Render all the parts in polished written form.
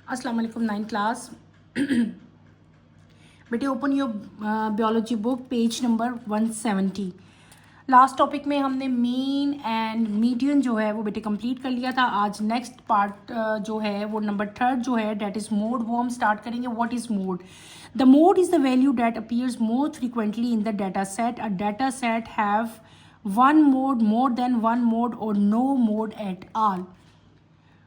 अस्सलाम वालेकुम 9th class. बेटे open your biology book page number 170। Last topic में हमने मीन एंड मीडियन जो है वो बेटे कंप्लीट कर लिया था। आज नेक्स्ट पार्ट जो है वो नंबर 3 जो है डेट इज़ मोड, वो हम स्टार्ट करेंगे। What is mode? The mode is the value that appears more frequently in the data set. A data set have one mode, more than one mode और no mode at all.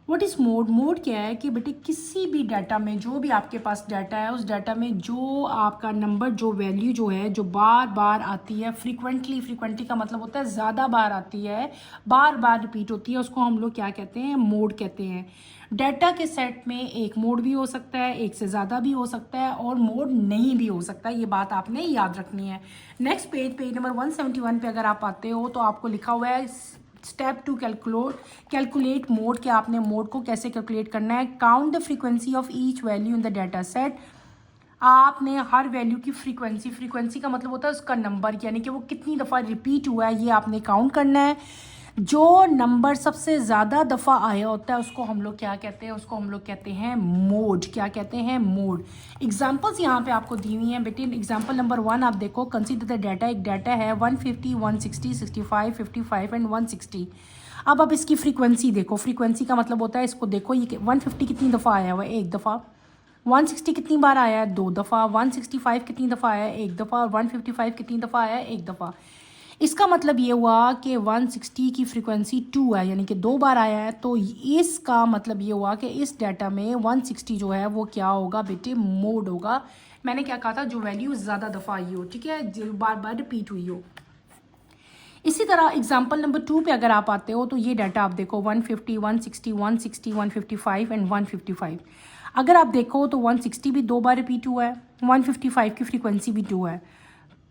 What is mode? Mode क्या है कि बेटे किसी भी data में, जो भी आपके पास डाटा है, उस डाटा में जो आपका नंबर, जो वैल्यू जो है, जो बार बार आती है फ्रीक्वेंटली, फ्रीक्वेंटली का मतलब होता है ज़्यादा बार आती है, बार बार रिपीट होती है, उसको हम लोग क्या कहते हैं? मोड कहते हैं। डाटा के सेट में एक मोड भी हो सकता है, एक से ज़्यादा भी हो सकता है और मोड नहीं भी हो सकता। ये बात आपने याद रखनी है। नेक्स्ट पेज नंबर 171 पे अगर आप आते हो तो आपको लिखा हुआ है स्टेप टू कैलकुलेट मोड, कि आपने मोड को कैसे कैलकुलेट करना है। Count the frequency of each value in the data set. आपने हर वैल्यू की फ्रीक्वेंसी का मतलब होता है उसका नंबर, यानी कि वो कितनी दफ़ा रिपीट हुआ है, ये आपने काउंट करना है। जो नंबर सबसे ज़्यादा दफ़ा आया होता है उसको हम लोग क्या कहते हैं? उसको हम लोग कहते हैं मोड। क्या कहते हैं? मोड। एग्जांपल्स यहाँ पे आपको दी हुई हैं बेटे। एग्जांपल नंबर 1 आप देखो, कंसीडर द डाटा। एक डाटा है 150, 160, 65, 55 एंड 160। अब आप इसकी फ्रीक्वेंसी देखो। फ्रीक्वेंसी का मतलब होता है, इसको देखो, ये 150 कितनी दफ़ा आया हुआ है? एक दफ़ा। 160 कितनी बार आया है? 2 दफ़ा। 165 कितनी दफ़ा आया है? एक दफ़ा। और 155 कितनी दफ़ा आया है? एक दफ़ा। इसका मतलब ये हुआ कि 160 की फ्रीक्वेंसी 2 है, यानी कि 2 बार आया है। तो इसका मतलब ये हुआ कि इस डाटा में 160 जो है वो क्या होगा बेटे? मोड होगा। मैंने क्या कहा था? जो वैल्यू ज़्यादा दफ़ा आई हो, ठीक है, जो बार बार रिपीट हुई हो। इसी तरह एग्जाम्पल नंबर 2 पे अगर आप आते हो तो ये डाटा आप देखो, 150, 160, 160, 155 एंड 155। अगर आप देखो तो 160 भी 2 बार रिपीट हुआ है, 155 की फ्रीक्वेंसी भी 2 है।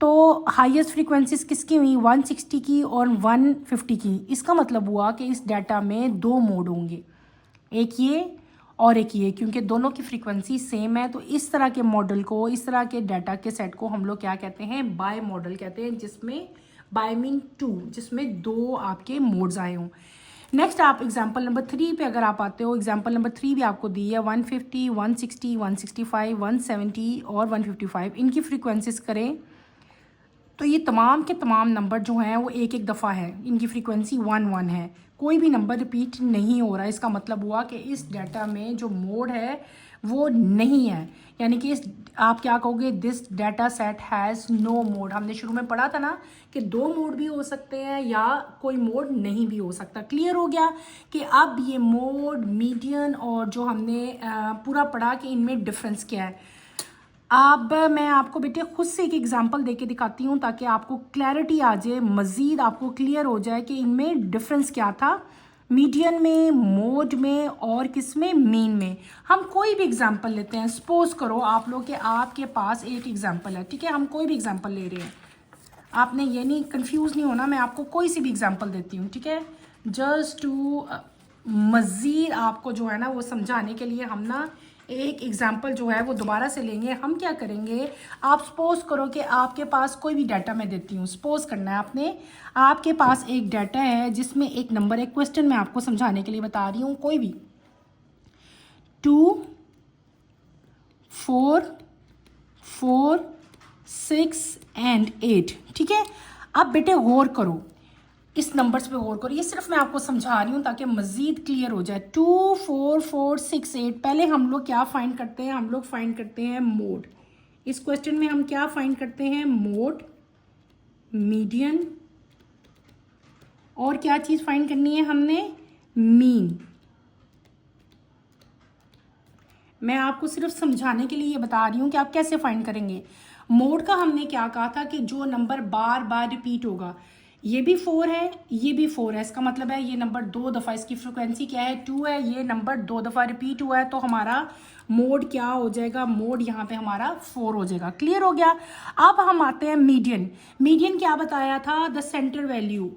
तो हाईएस्ट फ्रीक्वेंसीज किसकी हुई? 160 की और 150 की। इसका मतलब हुआ कि इस डाटा में 2 मोड होंगे, एक ये और एक ये, क्योंकि दोनों की फ्रीक्वेंसी सेम है। तो इस तरह के मॉडल को, इस तरह के डाटा के सेट को हम लोग क्या कहते हैं? बाय मॉडल कहते हैं, जिसमें बाय मीन 2, जिसमें 2 आपके मोड्स आए हों। नेक्स्ट आप एग्जाम्पल नंबर 3 पे अगर आप आते हो, एग्जाम्पल नंबर 3 भी आपको दी है 150, 160, 165, 170 और 155। इनकी फ्रीक्वेंसीज करें तो ये तमाम के तमाम नंबर जो हैं वो एक एक दफ़ा है, इनकी फ्रीक्वेंसी 1 है, कोई भी नंबर रिपीट नहीं हो रहा है। इसका मतलब हुआ कि इस डाटा में जो मोड है वो नहीं है, यानी कि इस, आप क्या कहोगे? This data set has no mode. हमने शुरू में पढ़ा था ना कि 2 मोड भी हो सकते हैं या कोई मोड नहीं भी हो सकता। क्लियर हो गया कि अब ये मोड, मीडियन और जो हमने पूरा पढ़ा कि इनमें डिफरेंस क्या है। अब मैं आपको बेटे खुद से एक एग्जांपल देके दिखाती हूँ ताकि आपको क्लैरिटी आ जाए, मज़ीद आपको क्लियर हो जाए कि इनमें डिफरेंस क्या था, मीडियन में, मोड में और किस में? मीन में। हम कोई भी एग्जांपल लेते हैं। सपोज करो आप लोग के आपके पास एक एग्जांपल है, ठीक है, हम कोई भी एग्जांपल ले रहे हैं। आपने ये नहीं कंफ्यूज नहीं होना, मैं आपको कोई सी भी एग्जांपल देती हूँ, ठीक है, जस्ट टू मज़ीद आपको जो है ना वो समझाने के लिए हम ना एक एग्जांपल जो है वो दोबारा से लेंगे। हम क्या करेंगे, आप सपोज करो कि आपके पास कोई भी डाटा मैं देती हूँ, सपोज करना है आपने, आपके पास एक डाटा है जिसमें एक नंबर, एक क्वेश्चन मैं आपको समझाने के लिए बता रही हूँ, कोई भी 2, 4, 4, 6 एंड 8, ठीक है। अब बेटे गौर करो, इस नंबर्स पे गौर करो, ये सिर्फ मैं आपको समझा रही हूँ ताकि मज़ीद क्लियर हो जाए। 2, 4, 4, 6, 8। पहले हम लोग क्या फाइंड करते हैं? हम लोग फाइंड करते हैं मोड। इस क्वेश्चन में हम क्या फाइंड करते हैं? मोड, मीडियन और क्या चीज़ फाइंड करनी है हमने? मीन। मैं आपको सिर्फ समझाने के लिए ये बता रही हूँ कि आप कैसे फाइंड करेंगे। मोड का हमने क्या कहा था कि जो नंबर बार बार रिपीट होगा, ये भी 4 है, ये भी 4 है, इसका मतलब है ये नंबर 2 दफ़ा, इसकी फ्रिक्वेंसी क्या है? 2 है, ये नंबर 2 दफ़ा रिपीट हुआ है, तो हमारा मोड क्या हो जाएगा? मोड यहाँ पे हमारा 4 हो जाएगा। क्लियर हो गया। अब हम आते हैं मीडियन। मीडियन क्या बताया था? द सेंटर वैल्यू,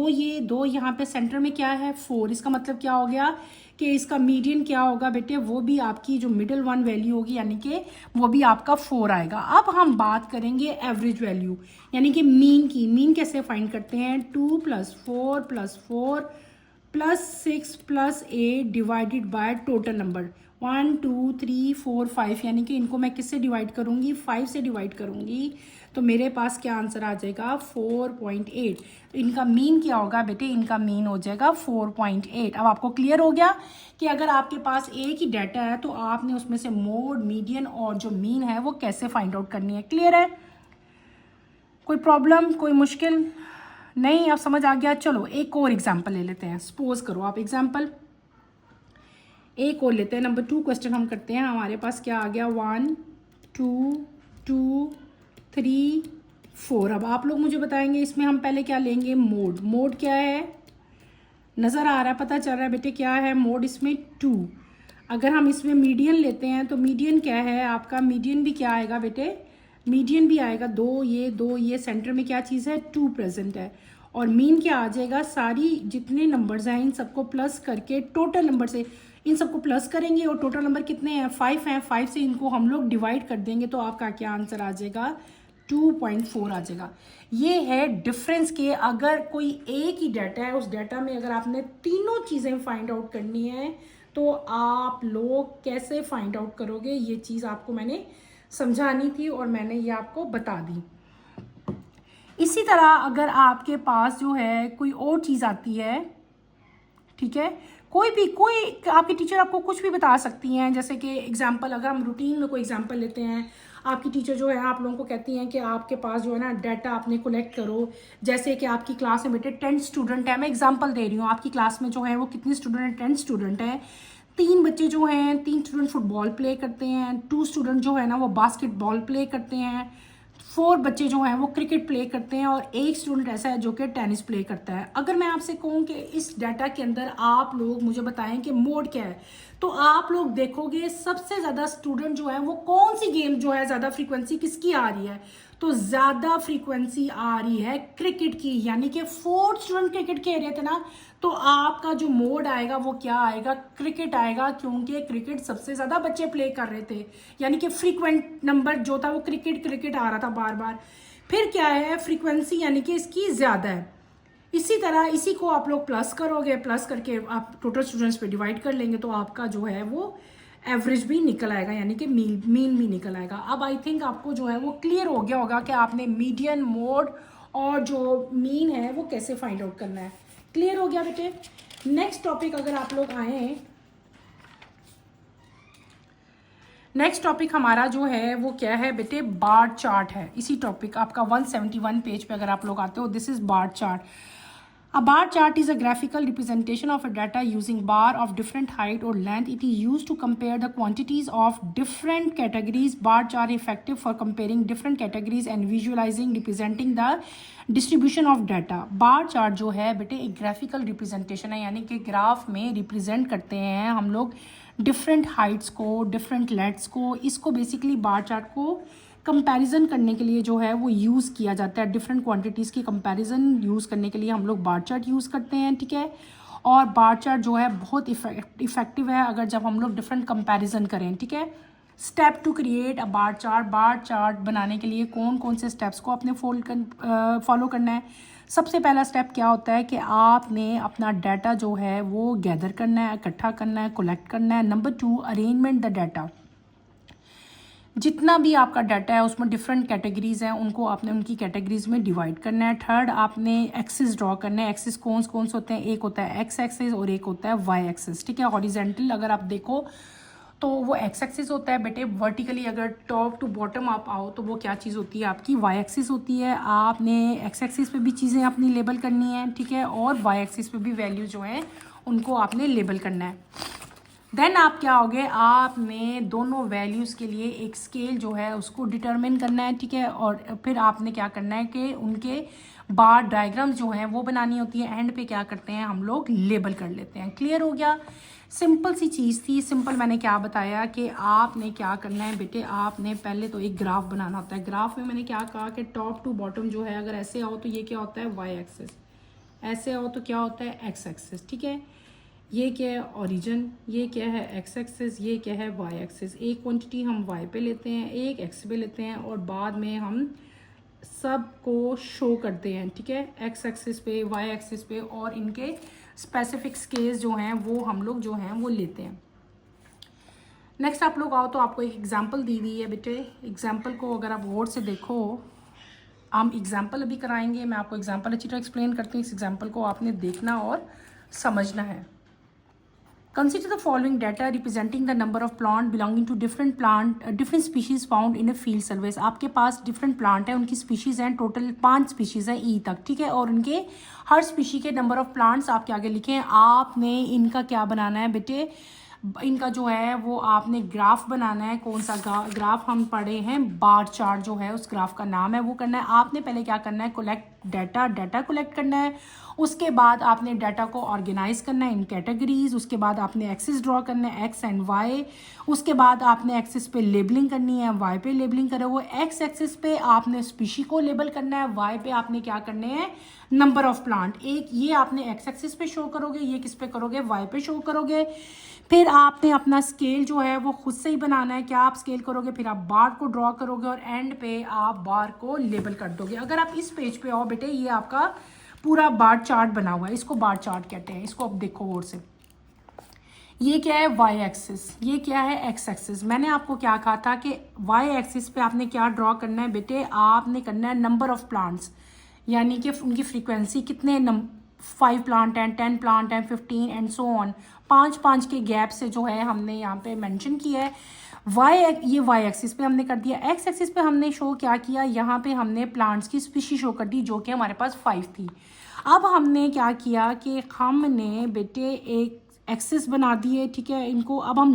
ये 2 यहाँ पे सेंटर में क्या है? 4। इसका मतलब क्या हो गया कि इसका मीडियन क्या होगा बेटे? वो भी आपकी जो मिडिल वन वैल्यू होगी, यानी कि वो भी आपका 4 आएगा। अब हम बात करेंगे एवरेज वैल्यू, यानी कि मीन की। मीन कैसे फाइंड करते हैं? 2 + 4 + 4 +6 + 8 डिवाइडेड बाय टोटल नंबर 1 2 3 4 5, यानी कि इनको मैं किससे डिवाइड करूँगी, 5 से डिवाइड करूँगी, तो मेरे पास क्या आंसर आ जाएगा 4.8। तो इनका मीन क्या होगा बेटे, इनका मीन हो जाएगा 4.8। अब आपको क्लियर हो गया कि अगर आपके पास एक ही डाटा है तो आपने उसमें से मोड, मीडियन और जो मीन है वो कैसे फाइंड आउट करनी है। क्लियर है, कोई प्रॉब्लम, कोई मुश्किल नहीं, अब समझ आ गया। चलो एक और एग्जाम्पल ले लेते हैं। सपोज करो आप एग्जाम्पल एक और लेते हैं, नंबर 2 क्वेश्चन हम करते हैं। हमारे पास क्या आ गया 1 2 2 3 4। अब आप लोग मुझे बताएंगे इसमें हम पहले क्या लेंगे, मोड। मोड क्या है, नज़र आ रहा है, पता चल रहा है बेटे क्या है मोड इसमें 2। अगर हम इसमें मीडियन लेते हैं तो मीडियन क्या है आपका, मीडियन भी क्या आएगा बेटे, मीडियन भी आएगा 2, ये सेंटर में क्या चीज़ है 2 प्रेजेंट है। और मीन क्या आ जाएगा, सारी जितने नंबर्स हैं इन सबको प्लस करके टोटल नंबर से इन सबको प्लस करेंगे और टोटल नंबर कितने हैं 5 हैं, 5 से इनको हम लोग डिवाइड कर देंगे तो आपका क्या आंसर आ जाएगा 2.4 आ जाएगा। ये है डिफरेंस के अगर कोई एक ही डाटा है, उस डाटा में अगर आपने तीनों चीज़ें फाइंड आउट करनी है तो आप लोग कैसे फाइंड आउट करोगे, ये चीज़ आपको मैंने समझानी थी और मैंने ये आपको बता दी। इसी तरह अगर आपके पास जो है कोई और चीज़ आती है, ठीक है, कोई आपकी टीचर आपको कुछ भी बता सकती हैं, जैसे कि एग्जांपल अगर हम रूटीन में कोई एग्जांपल लेते हैं, आपकी टीचर जो है आप लोगों को कहती हैं कि आपके पास जो है ना डाटा आपने कलेक्ट करो। जैसे कि आपकी क्लास में बेटे 10 स्टूडेंट है, मैं एग्जांपल दे रही हूँ, आपकी क्लास में जो है वो कितने स्टूडेंट हैं, 10 स्टूडेंट हैं। 3 बच्चे जो हैं, 3 स्टूडेंट फुटबॉल प्ले करते हैं, 2 स्टूडेंट जो है ना वो बास्केटबॉल प्ले करते हैं, 4 बच्चे जो हैं वो क्रिकेट प्ले करते हैं और 1 स्टूडेंट ऐसा है जो कि टेनिस प्ले करता है। अगर मैं आपसे कहूँ कि इस डाटा के अंदर आप लोग मुझे बताएं कि मोड क्या है, तो आप लोग देखोगे सबसे ज़्यादा स्टूडेंट जो है वो कौन सी गेम जो है ज़्यादा फ्रीक्वेंसी किसकी आ रही है, तो ज़्यादा फ्रीक्वेंसी आ रही है क्रिकेट की, यानी कि 4 स्टूडेंट क्रिकेट खेल रहे थे ना, तो आपका जो मोड आएगा वो क्या आएगा, क्रिकेट आएगा, क्योंकि क्रिकेट सबसे ज़्यादा बच्चे प्ले कर रहे थे, यानी कि फ्रीक्वेंट नंबर जो था वो क्रिकेट आ रहा था बार बार। फिर क्या है फ्रीक्वेंसी, यानी कि इसकी ज़्यादा है। इसी तरह इसी को आप लोग प्लस करोगे, प्लस करके आप टोटल स्टूडेंट्स पे डिवाइड कर लेंगे तो आपका जो है वो एवरेज भी निकल आएगा, यानी कि मीन भी निकल आएगा। अब आई थिंक आपको जो है वो क्लियर हो गया होगा कि आपने मीडियन, मोड और जो मीन है वो कैसे फाइंड आउट करना है। क्लियर हो गया बेटे। नेक्स्ट टॉपिक अगर आप लोग आए, नेक्स्ट टॉपिक हमारा जो है वो क्या है बेटे, बार चार्ट है। इसी टॉपिक आपका 171 पेज पे अगर आप लोग आते हो, this is bar chart. A bar chart is a graphical representation of a data using bar of different height or length. It is used to compare the quantities of different categories. Bar chart is effective for comparing different categories and visualizing, representing the distribution of data. Bar chart जो है बेटे एक graphical representation है, यानी कि graph में represent करते हैं हम लोग डिफरेंट हाइट्स को, डिफरेंट लेंथ्स को। इसको बेसिकली बार चार्ट को कंपैरिजन करने के लिए जो है वो यूज़ किया जाता है। डिफरेंट क्वांटिटीज़ की कंपैरिजन यूज़ करने के लिए हम लोग बार चार्ट यूज़ करते हैं, ठीक है। और बार चार्ट जो है बहुत इफेक्टिव है अगर जब हम लोग डिफरेंट कंपैरिजन करें, ठीक है। Step two create a bar chart बनाने के लिए कौन कौन से स्टेप्स को आपने फॉलो करना है। सबसे पहला स्टेप क्या होता है कि आपने अपना डाटा जो है वो गैदर करना है, इकट्ठा करना है, कलेक्ट करना है। Number 2, arrangement the data. जितना भी आपका डाटा है उसमें डिफरेंट कैटेगरीज़ हैं, उनको आपने उनकी कैटेगरीज़ में डिवाइड करना है। थर्ड, आपने एक्सिस ड्रॉ करना है। एक्सिस कौन से होते हैं, एक होता है एक्स एक्सिस और एक होता है वाई एक्सिस, ठीक है। हॉरिजेंटल अगर आप देखो तो वो एक्स एक्सिस होता है बेटे। वर्टिकली अगर टॉप टू बॉटम आप आओ तो वो क्या चीज़ होती है, आपकी वाई एक्सिस होती है। आपने एक्स एक्सिस पे भी चीज़ें अपनी लेबल करनी है, ठीक है, और वाई एक्सिस पे भी वैल्यू जो है उनको आपने लेबल करना है। देन आप क्या होगे, आपने दोनों वैल्यूज़ के लिए एक स्केल जो है उसको डिटरमिन करना है, ठीक है। और फिर आपने क्या करना है कि उनके बार डायग्राम्स जो हैं वो बनानी होती है। एंड पे क्या करते हैं हम लोग, लेबल कर लेते हैं। क्लियर हो गया। सिंपल सी चीज़ थी। सिंपल मैंने क्या बताया कि आपने क्या करना है बेटे, आपने पहले तो एक ग्राफ बनाना होता है। ग्राफ में मैंने क्या कहा कि टॉप टू बॉटम जो है अगर ऐसे आओ तो ये क्या होता है वाई एक्सिस, ऐसे आओ तो क्या होता है एक्स एक्सिस, ठीक है। ये क्या है ओरिजिन, ये क्या है एक्स एक्सिस, ये क्या है वाई एक्सिस। एक क्वांटिटी हम वाई पे लेते हैं, एक एक्स पे लेते हैं और बाद में हम सब को शो करते हैं, ठीक है, एक्स एक्सिस पे, वाई एक्सिस पे और इनके स्पेसिफिक स्केल्स जो हैं वो हम लोग जो हैं वो लेते हैं। नेक्स्ट आप लोग आओ तो आपको एक एग्जांपल दी हुई है बेटे। एग्जांपल को अगर आप गौर से देखो, हम एग्जांपल अभी कराएंगे, मैं आपको एग्जांपल अच्छी तरह एक्सप्लेन करती हूँ। इस एग्जांपल को आपने देखना और समझना है। Consider the following data representing the number of plant belonging to different species found in a field surveys। आपके पास different plant है, उनकी species हैं, टोटल 5 species हैं ई तक, ठीक है, और उनके हर species के number of plants आपके आगे लिखे हैं। आपने इनका क्या बनाना है बेटे, इनका जो है वो आपने ग्राफ बनाना है। कौन सा ग्राफ हम पढ़े हैं, बार चार्ट जो है उस ग्राफ का नाम है, वो करना है। आपने पहले क्या करना है, डाटा कलेक्ट करना है। उसके बाद आपने डाटा को ऑर्गेनाइज करना है इन कैटेगरीज। उसके बाद आपने एक्सिस ड्रॉ करना है, एक्स एंड वाई। उसके बाद आपने एक्सिस पे लेबलिंग करनी है, वाई पे लेबलिंग करे। वो एक्स एक्सिस पे आपने स्पीशी को लेबल करना है, वाई पे आपने क्या करने हैं, नंबर ऑफ प्लांट। एक ये आपने एक्स एक्सिस पे शो करोगे, ये किस पे करोगे, वाई पे शो करोगे। फिर आपने अपना स्केल जो है वो खुद से ही बनाना है। क्या आप स्केल करोगे, फिर आप बार को ड्रॉ करोगे और एंड पे आप बार को लेबल कर दोगे। अगर आप इस पेज पे आओ बेटे, ये आपका पूरा बार चार्ट बना हुआ है, इसको बार चार्ट कहते हैं। इसको आप देखो गौर से, ये क्या है वाई एक्सिस, ये क्या है एक्स एक्सिस। मैंने आपको क्या कहा था कि वाई एक्सिस पे आपने क्या ड्रॉ करना है बेटे, आपने करना है नंबर ऑफ प्लांट्स, यानी कि उनकी फ्रीक्वेंसी कितने 5 प्लांट हैं, 10 प्लांट हैं, 15 एंड सो ऑन। 5 के गैप से जो है हमने यहाँ पे मेंशन किया है। ये वाई एक्सिस पे हमने कर दिया। एक्स एक्सिस पे हमने शो क्या किया, यहाँ पे हमने प्लांट्स की स्पीशी शो कर दी जो कि हमारे पास 5 थी। अब हमने क्या किया कि हमने बेटे एक एक्सिस बना दिए, ठीक है। इनको अब हम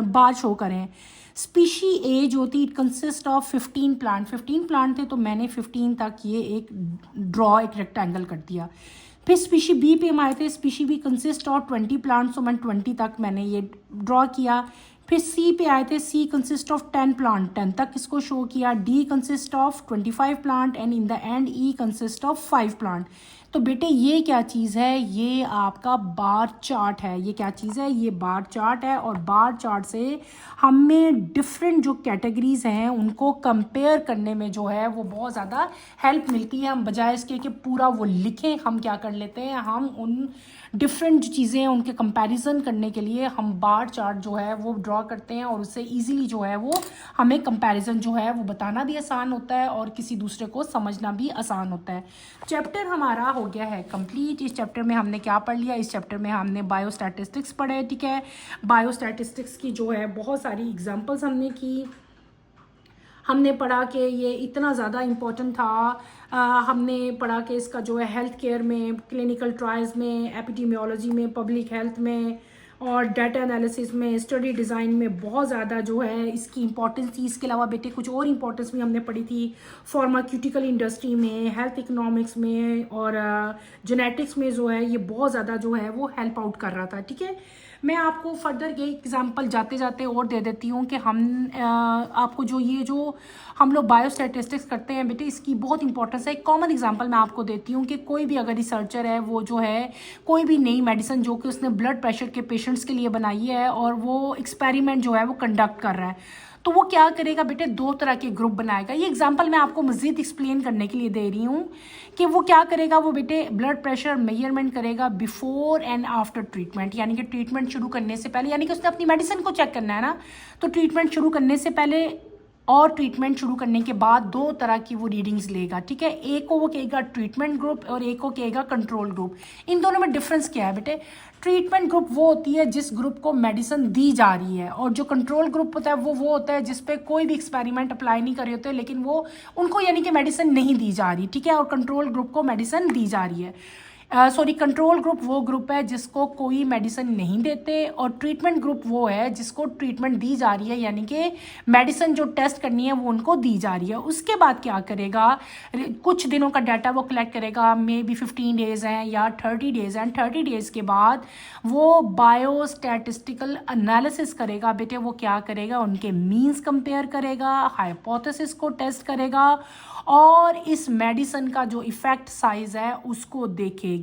बार शो करें। स्पीशी ए जो थी, it consist of 15 plant. 15 plant थे तो मैंने 15 तक ये एक ड्रॉ, एक रेक्टेंगल कर दिया। फिर स्पीशी बी पे हम आए थे। Species B consist of 20 plants, तो मैंने 20 तक मैंने ये ड्रॉ किया। फिर सी पे आए थे। सी कंसिस्ट ऑफ 10 प्लांट, 10 तक इसको शो किया। D consist of 25 plant and in the end E consist of 5 plant. तो बेटे ये क्या चीज़ है, ये आपका बार चार्ट है। ये क्या चीज़ है, ये बार चार्ट है। और बार चार्ट से हमें डिफरेंट जो कैटेगरीज हैं उनको कंपेयर करने में जो है वो बहुत ज़्यादा हेल्प मिलती है। हम बजाय इसके कि पूरा वो लिखें, हम क्या कर लेते हैं, हम उन डिफरेंट जो चीज़ें हैं उनके कंपैरिजन करने के लिए हम बार चार्ट जो है वो ड्रॉ करते हैं, और उससे इजीली जो है वो हमें कंपैरिजन जो है वो बताना भी आसान होता है और किसी दूसरे को समझना भी आसान होता है। चैप्टर हमारा हो गया है कंप्लीट। इस चैप्टर में हमने क्या पढ़ लिया, इस चैप्टर में हमने बायोस्टैटिस्टिक्स पढ़े, ठीक है। बायोस्टैटिस्टिक्स की जो है बहुत सारी एग्जांपल्स हमने की। हमने पढ़ा कि ये इतना ज़्यादा इम्पोर्टेंट था। हमने पढ़ा कि इसका जो है हेल्थ केयर में, क्लिनिकल ट्रायल्स में, एपिडेमियोलॉजी में, पब्लिक हेल्थ में और डाटा एनालिसिस में, स्टडी डिज़ाइन में बहुत ज़्यादा जो है इसकी इंपॉर्टेंस थी। इसके अलावा बेटे कुछ और इंपॉर्टेंस भी हमने पढ़ी थी फार्मास्यूटिकल इंडस्ट्री में, हेल्थ इकोनॉमिक्स में और जेनेटिक्स में जो है ये बहुत ज़्यादा जो है वो हेल्प आउट कर रहा था, ठीक है। मैं आपको फर्दर ये एग्जांपल जाते जाते और दे देती हूँ कि हम आपको जो हम लोग बायोस्टैटिस्टिक्स करते हैं बेटे, इसकी बहुत इंपॉर्टेंस है। एक कॉमन एग्जांपल मैं आपको देती हूँ कि कोई भी अगर रिसर्चर है, वो जो है कोई भी नई मेडिसिन जो कि उसने ब्लड प्रेशर के पेशेंट्स के लिए बनाई है और वो एक्सपेरिमेंट जो है वो कंडक्ट कर रहा है, तो वो क्या करेगा बेटे, 2 तरह के ग्रुप बनाएगा। ये एग्जांपल मैं आपको मज़ीद एक्सप्लेन करने के लिए दे रही हूँ कि वो क्या करेगा, वो बेटे ब्लड प्रेशर मेजरमेंट करेगा बिफोर एंड आफ्टर ट्रीटमेंट, यानी कि ट्रीटमेंट शुरू करने से पहले, यानी कि उसने अपनी मेडिसिन को चेक करना है ना, तो ट्रीटमेंट शुरू करने से पहले और ट्रीटमेंट शुरू करने के बाद 2 तरह की वो रीडिंग्स लेगा, ठीक है। एक को वो कहेगा ट्रीटमेंट ग्रुप और एक को कहेगा कंट्रोल ग्रुप। इन दोनों में डिफरेंस क्या है बेटे, ट्रीटमेंट ग्रुप वो होती है जिस ग्रुप को मेडिसिन दी जा रही है, और जो कंट्रोल ग्रुप होता है वो होता है जिस पे कोई भी एक्सपेरिमेंट अप्लाई नहीं कर रहे होते, लेकिन वो उनको यानी कि मेडिसिन नहीं दी जा रही, ठीक है, और कंट्रोल ग्रुप को मेडिसिन दी जा रही है। कंट्रोल ग्रुप वो ग्रुप है जिसको कोई मेडिसिन नहीं देते, और ट्रीटमेंट ग्रुप वो है जिसको ट्रीटमेंट दी जा रही है, यानी कि मेडिसिन जो टेस्ट करनी है वो उनको दी जा रही है। उसके बाद क्या करेगा, कुछ दिनों का डाटा वो कलेक्ट करेगा, मे बी 15 डेज़ हैं या 30 डेज़ हैं। 30 डेज़ के बाद वो बायोस्टैटिस्टिकल एनालिसिस करेगा बेटे। वो क्या करेगा, उनके मीन्स कंपेयर करेगा, हाइपोथेसिस को टेस्ट करेगा और इस मेडिसिन का जो इफ़ेक्ट साइज है उसको देखेगा।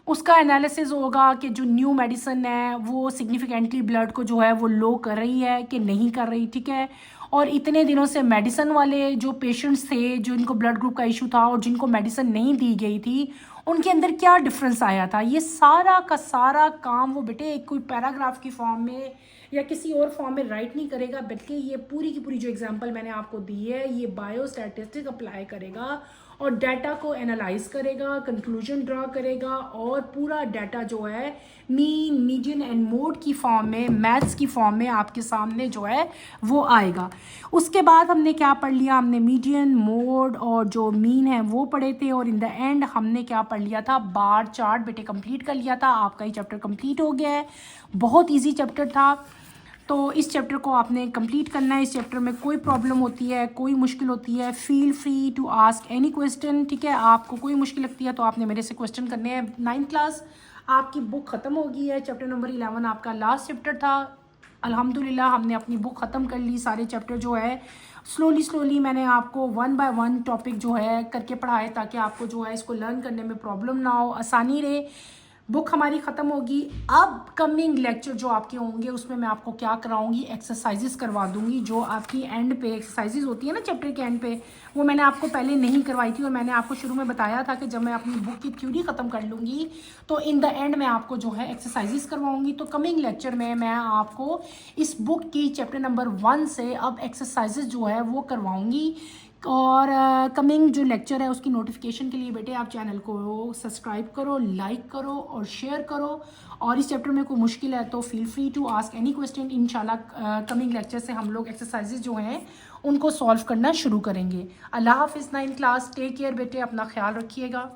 उसका एनालिसिस होगा कि जो न्यू मेडिसिन है वो सिग्निफिकेंटली ब्लड को जो है वो लो कर रही है कि नहीं कर रही, ठीक है। और इतने दिनों से मेडिसिन वाले जो पेशेंट्स थे, जो इनको ब्लड ग्रुप का इशू था और जिनको मेडिसिन नहीं दी गई थी, उनके अंदर क्या डिफरेंस आया था, ये सारा का सारा काम वो बेटे एक कोई पैराग्राफ की फॉर्म में या किसी और फॉर्म में राइट नहीं करेगा, बल्कि ये पूरी की पूरी जो एग्जांपल मैंने आपको दी है ये बायोस्टैटिस्टिक अप्लाई करेगा और डाटा को एनालाइज करेगा, कंक्लूजन ड्रा करेगा और पूरा डाटा जो है मीन, मीडियन एंड मोड की फॉर्म में, मैथ्स की फॉर्म में आपके सामने जो है वो आएगा। उसके बाद हमने क्या पढ़ लिया, हमने मीडियन, मोड और जो मीन है वो पढ़े थे और इन द एंड हमने क्या पढ़ लिया था, बार चार्ट बेटे कंप्लीट कर लिया था। आपका ये चैप्टर कंप्लीट हो गया है, बहुत ईजी चैप्टर था। तो इस चैप्टर को आपने कंप्लीट करना है। इस चैप्टर में कोई प्रॉब्लम होती है, कोई मुश्किल होती है, feel free to ask any question, ठीक है। आपको कोई मुश्किल लगती है तो आपने मेरे से क्वेश्चन करने हैं। 9th क्लास आपकी बुक ख़त्म हो गई है, चैप्टर नंबर 11 आपका लास्ट चैप्टर था। अल्हम्दुलिल्लाह हमने अपनी बुक ख़त्म कर ली, सारे चैप्टर जो है स्लोली मैंने आपको 1 बाय 1 टॉपिक जो है करके पढ़ाए ताकि आपको जो है इसको लर्न करने में प्रॉब्लम ना हो, आसानी रहे। बुक हमारी ख़त्म होगी। अब कमिंग लेक्चर जो आपके होंगे उसमें मैं आपको क्या कराऊंगी, एक्सरसाइजेस करवा दूंगी। जो आपकी एंड पे एक्सरसाइजेस होती है ना चैप्टर के एंड पे, वो मैंने आपको पहले नहीं करवाई थी और मैंने आपको शुरू में बताया था कि जब मैं अपनी बुक की थ्योरी ख़त्म कर लूँगी तो इन द एंड मैं आपको जो है एक्सरसाइजेस करवाऊँगी। तो कमिंग लेक्चर में मैं आपको इस बुक की चैप्टर नंबर 1 से अब एक्सरसाइजेस जो है वो करवाऊँगी। और कमिंग जो लेक्चर है उसकी नोटिफिकेशन के लिए बेटे आप चैनल को सब्सक्राइब करो, लाइक करो और शेयर करो। और इस चैप्टर में कोई मुश्किल है तो feel free to ask any question. इंशाल्लाह कमिंग लेक्चर से हम लोग एक्सरसाइजेज जो हैं उनको सॉल्व करना शुरू करेंगे। अल्लाह हाफिज़ 9th क्लास, टेक केयर बेटे, अपना ख्याल रखिएगा।